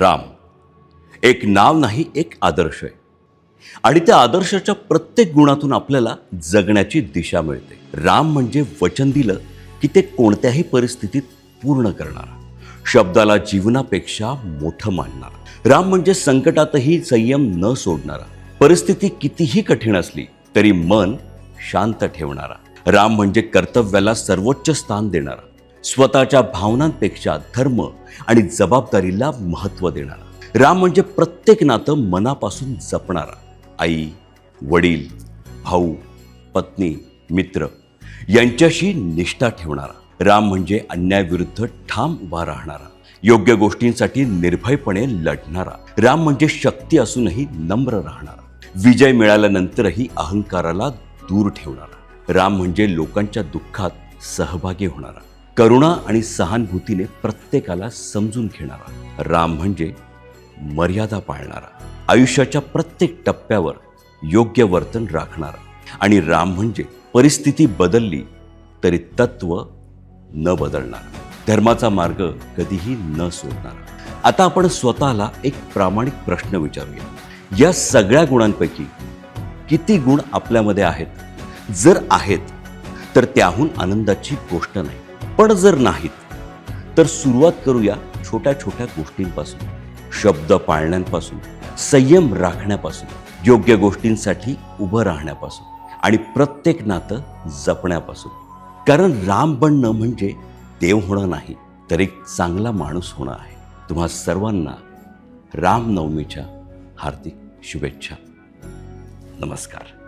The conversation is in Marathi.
राम एक नाव नाही, एक आदर्श आहे. आणि त्या आदर्शाच्या प्रत्येक गुणातून आपल्याला जगण्याची दिशा मिळते. राम म्हणजे वचन दिलं की ते कोणत्याही परिस्थितीत पूर्ण करणारा, शब्दाला जीवनापेक्षा मोठं मानणारा. राम म्हणजे संकटातही संयम न सोडणारा, परिस्थिती कितीही कठीण असली तरी मन शांत ठेवणारा. राम म्हणजे कर्तव्याला सर्वोच्च स्थान देणारा, स्वतःच्या भावनांपेक्षा धर्म आणि जबाबदारीला महत्त्व देणारा. राम म्हणजे प्रत्येक नातं मनापासून जपणारा, आई, वडील, भाऊ, पत्नी, मित्र यांच्याशी निष्ठा ठेवणारा. राम म्हणजे अन्यायाविरुद्ध ठाम उभा राहणारा, योग्य गोष्टींसाठी निर्भयपणे लढणारा. राम म्हणजे शक्ती असूनही नम्र राहणारा, विजय मिळाल्यानंतरही अहंकाराला दूर ठेवणारा. राम म्हणजे लोकांच्या दुःखात सहभागी होणारा, करुणा आणि सहानुभूतीने प्रत्येकाला समजून घेणारा. राम म्हणजे मर्यादा पाळणारा, आयुष्याच्या प्रत्येक टप्प्यावर योग्य वर्तन राखणारा. आणि राम म्हणजे परिस्थिती बदलली तरी तत्व न बदलणारा, धर्माचा मार्ग कधीही न सोडणारा. आता आपण स्वतःला एक प्रामाणिक प्रश्न विचारूया. या सगळ्या गुणांपैकी किती गुण आपल्यामध्ये आहेत? जर आहेत तर त्याहून आनंदाची गोष्ट नाही. पण जर नाहीत तर सुरुवात करूया छोट्या छोट्या गोष्टींपासून, शब्द पाळण्यापासून, संयम राखण्यापासून, योग्य गोष्टींसाठी उभं राहण्यापासून आणि प्रत्येक नातं जपण्यापासून. कारण राम बनणं म्हणजे देव होणं नाही, तर एक चांगला माणूस होणं आहे. तुम्हा सर्वांना रामनवमीच्या हार्दिक शुभेच्छा. नमस्कार.